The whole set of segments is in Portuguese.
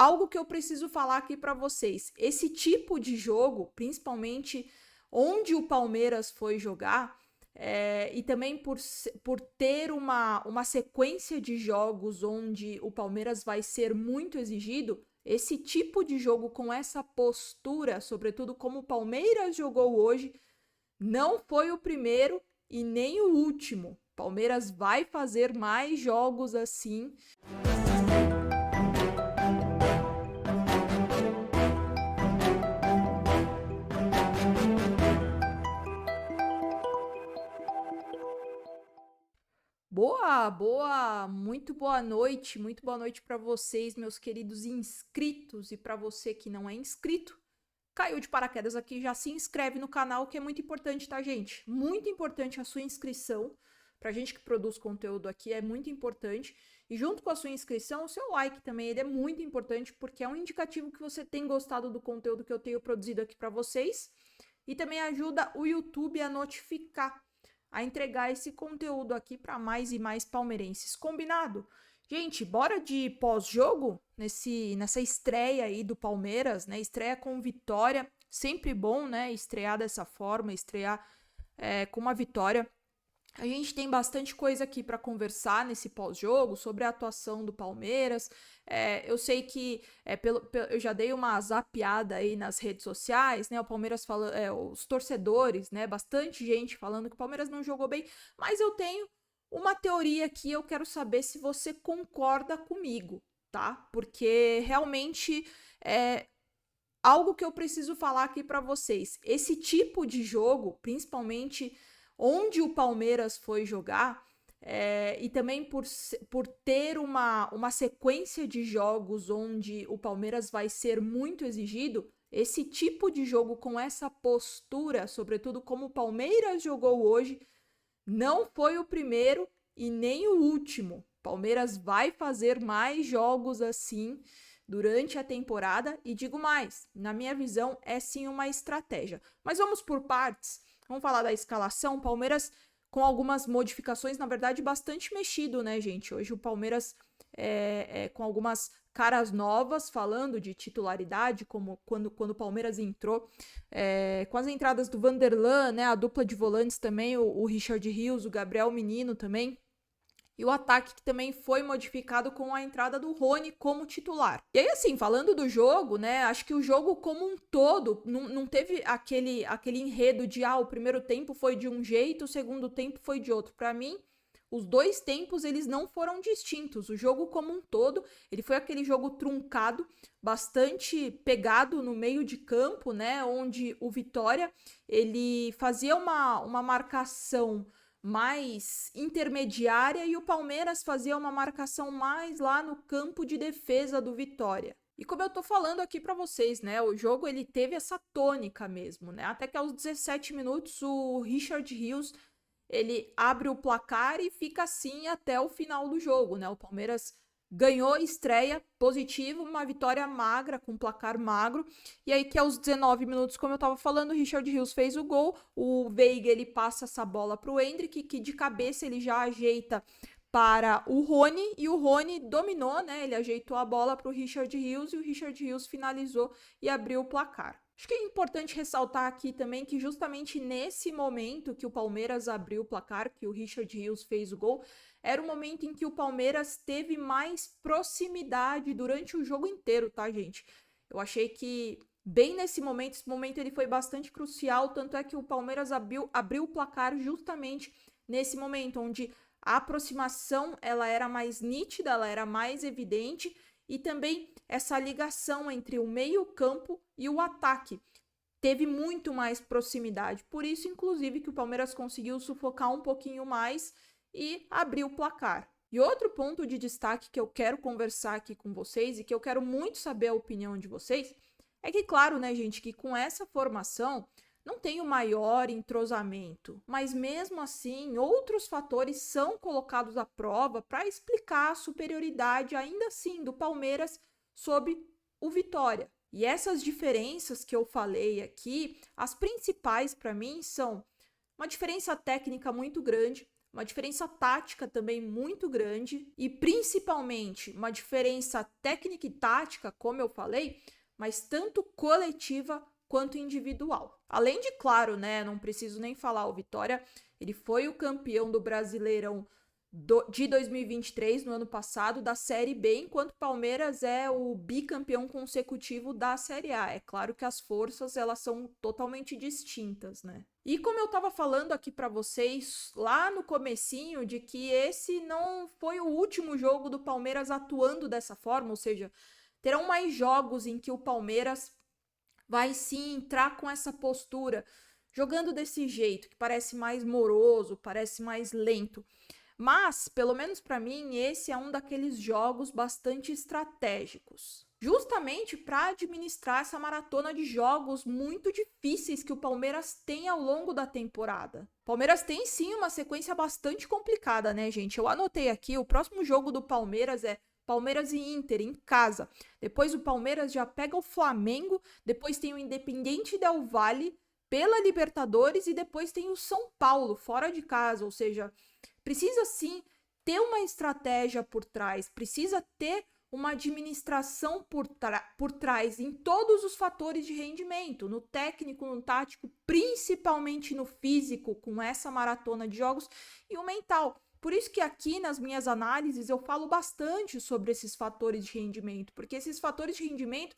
algo que eu preciso falar aqui para vocês. Esse tipo de jogo, principalmente onde o Palmeiras foi jogar, e também por ter uma sequência de jogos onde o Palmeiras vai ser muito exigido, esse tipo de jogo com essa postura, sobretudo como o Palmeiras jogou hoje, não foi o primeiro e nem o último. Palmeiras vai fazer mais jogos assim. Muito boa noite para vocês, meus queridos inscritos, e para você que não é inscrito, caiu de paraquedas aqui, já se inscreve no canal, que é muito importante, tá, gente? Muito importante a sua inscrição, pra gente que produz conteúdo aqui, é muito importante, e junto com a sua inscrição, o seu like também, ele é muito importante, porque é um indicativo que você tem gostado do conteúdo que eu tenho produzido aqui para vocês, e também ajuda o YouTube a notificar, a entregar esse conteúdo aqui para mais e mais palmeirenses. Combinado? Gente, bora de pós-jogo nessa estreia aí do Palmeiras, né? Estreia com vitória, sempre bom, né? Estrear dessa forma, estrear com uma vitória. A gente tem bastante coisa aqui para conversar nesse pós-jogo sobre a atuação do Palmeiras. Eu sei que eu já dei uma zapeada aí nas redes sociais, né? O Palmeiras falando, os torcedores, né? Bastante gente falando que o Palmeiras não jogou bem, mas eu tenho uma teoria aqui, eu quero saber se você concorda comigo, tá? Porque realmente é algo que eu preciso falar aqui para vocês. Esse tipo de jogo, principalmente onde o Palmeiras foi jogar, e também por ter uma sequência de jogos onde o Palmeiras vai ser muito exigido, esse tipo de jogo com essa postura, sobretudo como o Palmeiras jogou hoje, não foi o primeiro e nem o último. Palmeiras vai fazer mais jogos assim durante a temporada e digo mais, na minha visão é sim uma estratégia. Mas vamos por partes. Vamos falar da escalação. Palmeiras com algumas modificações, na verdade bastante mexido, né, gente? Hoje o Palmeiras com algumas caras novas, falando de titularidade, como quando o Palmeiras entrou, com as entradas do Vanderlan, né, a dupla de volantes também, o Richard Rios, o Gabriel Menino também, e o ataque que também foi modificado com a entrada do Rony como titular. E aí, assim, falando do jogo, né, acho que o jogo como um todo não teve aquele enredo de, o primeiro tempo foi de um jeito, o segundo tempo foi de outro. Para mim, os dois tempos, eles não foram distintos. O jogo como um todo, ele foi aquele jogo truncado, bastante pegado no meio de campo, né, onde o Vitória, ele fazia uma marcação mais intermediária e o Palmeiras fazia uma marcação mais lá no campo de defesa do Vitória. E como eu tô falando aqui para vocês, né, o jogo ele teve essa tônica mesmo, né? Até que aos 17 minutos o Richard Rios, ele abre o placar e fica assim até o final do jogo, né? O Palmeiras ganhou estreia positivo, uma vitória magra, com placar magro, e aí que aos 19 minutos, como eu tava falando, o Richard Rios fez o gol, o Veiga, ele passa essa bola pro Endrick, que de cabeça ele já ajeita para o Rony, e o Rony dominou, né, ele ajeitou a bola pro Richard Rios, e o Richard Rios finalizou e abriu o placar. Acho que é importante ressaltar aqui também que justamente nesse momento que o Palmeiras abriu o placar, que o Richard Rios fez o gol, era o momento em que o Palmeiras teve mais proximidade durante o jogo inteiro, tá, gente? Eu achei que bem nesse momento, esse momento ele foi bastante crucial, tanto é que o Palmeiras abriu o placar justamente nesse momento, onde a aproximação ela era mais nítida, ela era mais evidente, e também essa ligação entre o meio-campo e o ataque teve muito mais proximidade. Por isso, inclusive, que o Palmeiras conseguiu sufocar um pouquinho mais e abrir o placar. E outro ponto de destaque que eu quero conversar aqui com vocês e que eu quero muito saber a opinião de vocês é que, claro, né, gente, que com essa formação não tem o maior entrosamento, mas mesmo assim outros fatores são colocados à prova para explicar a superioridade ainda assim do Palmeiras sobre o Vitória. E essas diferenças que eu falei aqui, as principais para mim são uma diferença técnica muito grande. uma diferença tática também muito grande e principalmente uma diferença técnica e tática, como eu falei, mas tanto coletiva quanto individual. Além de, claro, né, não preciso nem falar, o Vitória, ele foi o campeão do Brasileirão de 2023, no ano passado, da Série B, enquanto o Palmeiras é o bicampeão consecutivo da Série A. É claro que as forças, elas são totalmente distintas, né? E como eu tava falando aqui para vocês lá no comecinho, de que esse não foi o último jogo do Palmeiras atuando dessa forma, ou seja, terão mais jogos em que o Palmeiras vai sim entrar com essa postura, jogando desse jeito, que parece mais moroso, parece mais lento. Mas, pelo menos para mim, esse é um daqueles jogos bastante estratégicos. Justamente para administrar essa maratona de jogos muito difíceis que o Palmeiras tem ao longo da temporada. O Palmeiras tem sim uma sequência bastante complicada, né, gente? Eu anotei aqui, o próximo jogo do Palmeiras é Palmeiras e Inter em casa. Depois o Palmeiras já pega o Flamengo, depois tem o Independiente Del Valle pela Libertadores e depois tem o São Paulo fora de casa, ou seja, precisa sim ter uma estratégia por trás, precisa ter uma administração por trás em todos os fatores de rendimento, no técnico, no tático, principalmente no físico, com essa maratona de jogos, e o mental. Por isso que aqui nas minhas análises eu falo bastante sobre esses fatores de rendimento, porque esses fatores de rendimento,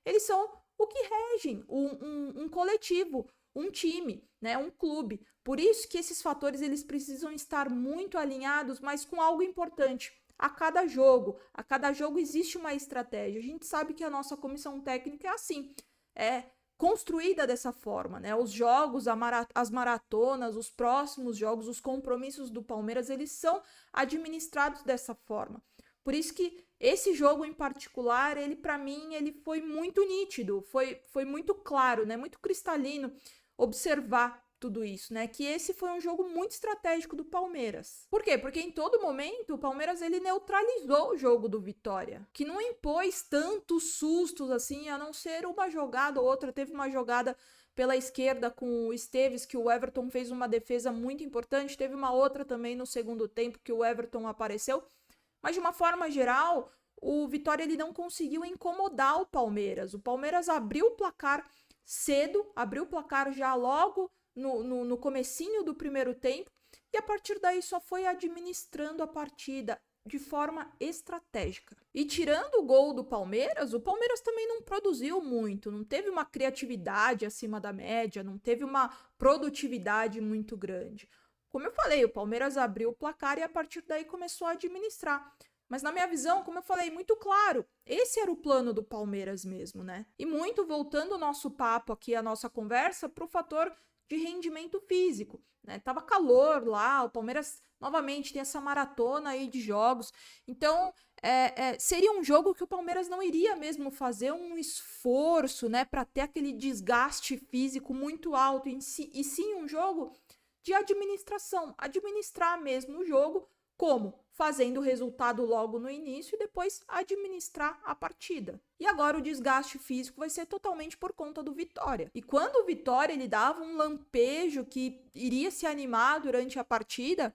eles são o que regem um coletivo, um time, né, um clube. Por isso que esses fatores eles precisam estar muito alinhados, mas com algo importante. A cada jogo existe uma estratégia. A gente sabe que a nossa comissão técnica é assim, é construída dessa forma, né? Os jogos, as maratonas, os próximos jogos, os compromissos do Palmeiras, eles são administrados dessa forma. Por isso que esse jogo em particular, ele para mim, ele foi muito nítido, foi muito claro, né? Muito cristalino observar tudo isso, né? Que esse foi um jogo muito estratégico do Palmeiras. Por quê? Porque em todo momento o Palmeiras ele neutralizou o jogo do Vitória, que não impôs tantos sustos assim, a não ser uma jogada ou outra. Teve uma jogada pela esquerda com o Esteves, que o Everton fez uma defesa muito importante. Teve uma outra também no segundo tempo que o Everton apareceu. Mas de uma forma geral, o Vitória ele não conseguiu incomodar o Palmeiras. O Palmeiras abriu o placar cedo, abriu o placar já logo no comecinho do primeiro tempo, e a partir daí só foi administrando a partida de forma estratégica. E tirando o gol do Palmeiras, o Palmeiras também não produziu muito, não teve uma criatividade acima da média, não teve uma produtividade muito grande. Como eu falei, o Palmeiras abriu o placar e a partir daí começou a administrar. Mas na minha visão, como eu falei, muito claro, esse era o plano do Palmeiras mesmo, né? E muito voltando o nosso papo aqui, a nossa conversa, para o fator de rendimento físico, né? Tava calor lá, o Palmeiras novamente tem essa maratona aí de jogos, então seria um jogo que o Palmeiras não iria mesmo fazer um esforço, né, para ter aquele desgaste físico muito alto, e sim um jogo de administração, administrar mesmo o jogo, como? Fazendo o resultado logo no início e depois administrar a partida. E agora o desgaste físico vai ser totalmente por conta do Vitória. E quando o Vitória ele dava um lampejo que iria se animar durante a partida,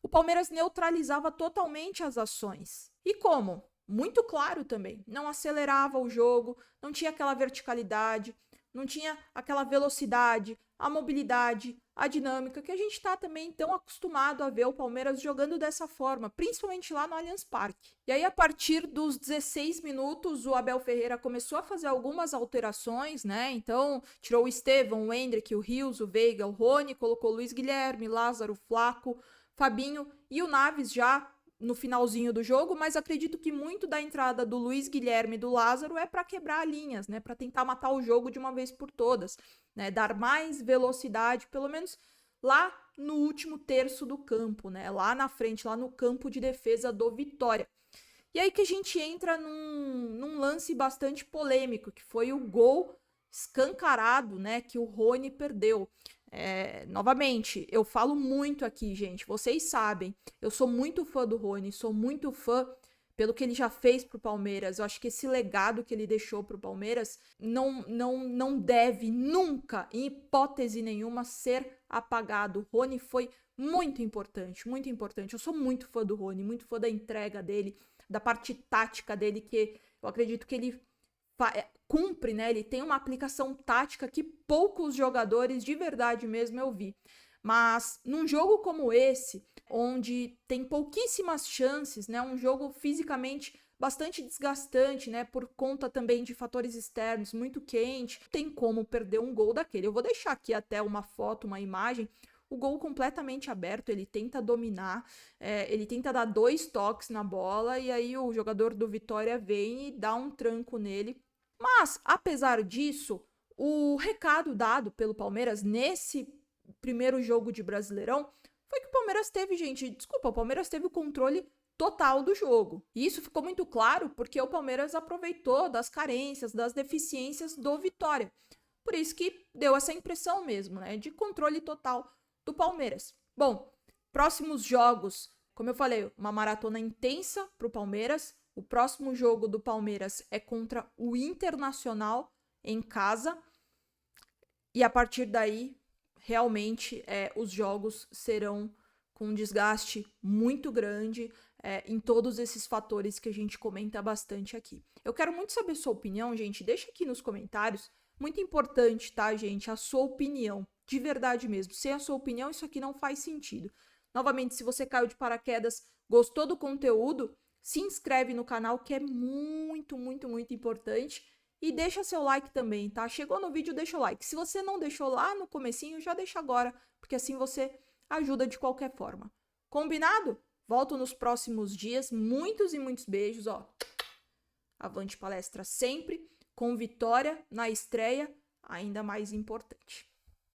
o Palmeiras neutralizava totalmente as ações. E como? Muito claro também. Não acelerava o jogo, não tinha aquela verticalidade, não tinha aquela velocidade, a mobilidade, a dinâmica que a gente está também tão acostumado a ver o Palmeiras jogando dessa forma, principalmente lá no Allianz Parque. E aí, a partir dos 16 minutos, o Abel Ferreira começou a fazer algumas alterações, né? Então, tirou o Estevão, o Endrick, o Rios, o Veiga, o Rony, colocou o Luiz Guilherme, Lázaro, Flaco, Fabinho e o Naves já no finalzinho do jogo, mas acredito que muito da entrada do Luiz Guilherme e do Lázaro é para quebrar linhas, né, para tentar matar o jogo de uma vez por todas, né, dar mais velocidade, pelo menos lá no último terço do campo, né, lá na frente, lá no campo de defesa do Vitória. E aí que a gente entra num lance bastante polêmico, que foi o gol escancarado, né, que o Rony perdeu. Novamente, eu falo muito aqui, gente, vocês sabem, eu sou muito fã do Rony, sou muito fã pelo que ele já fez pro Palmeiras. Eu acho que esse legado que ele deixou pro Palmeiras não deve nunca, em hipótese nenhuma, ser apagado. O Rony foi muito importante, muito importante. Eu sou muito fã do Rony, muito fã da entrega dele, da parte tática dele, que eu acredito que ele cumpre, né? Ele tem uma aplicação tática que poucos jogadores de verdade mesmo eu vi. Mas num jogo como esse, onde tem pouquíssimas chances, né? Um jogo fisicamente bastante desgastante, né? Por conta também de fatores externos, muito quente, tem como perder um gol daquele. Eu vou deixar aqui até uma foto, uma imagem. O gol completamente aberto, ele tenta dominar, ele tenta dar 2 toques na bola e aí o jogador do Vitória vem e dá um tranco nele. Mas, apesar disso, o recado dado pelo Palmeiras nesse primeiro jogo de Brasileirão foi que o Palmeiras teve, gente, desculpa, o Palmeiras teve o controle total do jogo. E isso ficou muito claro porque o Palmeiras aproveitou das carências, das deficiências do Vitória. Por isso que deu essa impressão mesmo, né, de controle total do Palmeiras. Bom, próximos jogos, como eu falei, uma maratona intensa pro Palmeiras. O próximo jogo do Palmeiras é contra o Internacional em casa. E a partir daí, realmente, os jogos serão com um desgaste muito grande em todos esses fatores que a gente comenta bastante aqui. Eu quero muito saber sua opinião, gente. Deixa aqui nos comentários. Muito importante, tá, gente? A sua opinião. De verdade mesmo. Sem a sua opinião, isso aqui não faz sentido. Novamente, se você caiu de paraquedas, gostou do conteúdo, se inscreve no canal, que é muito, muito, muito importante. E deixa seu like também, tá? Chegou no vídeo, deixa o like. Se você não deixou lá no comecinho, já deixa agora, porque assim você ajuda de qualquer forma. Combinado? Volto nos próximos dias. Muitos e muitos beijos, ó. Avante palestra sempre, com vitória na estreia, ainda mais importante.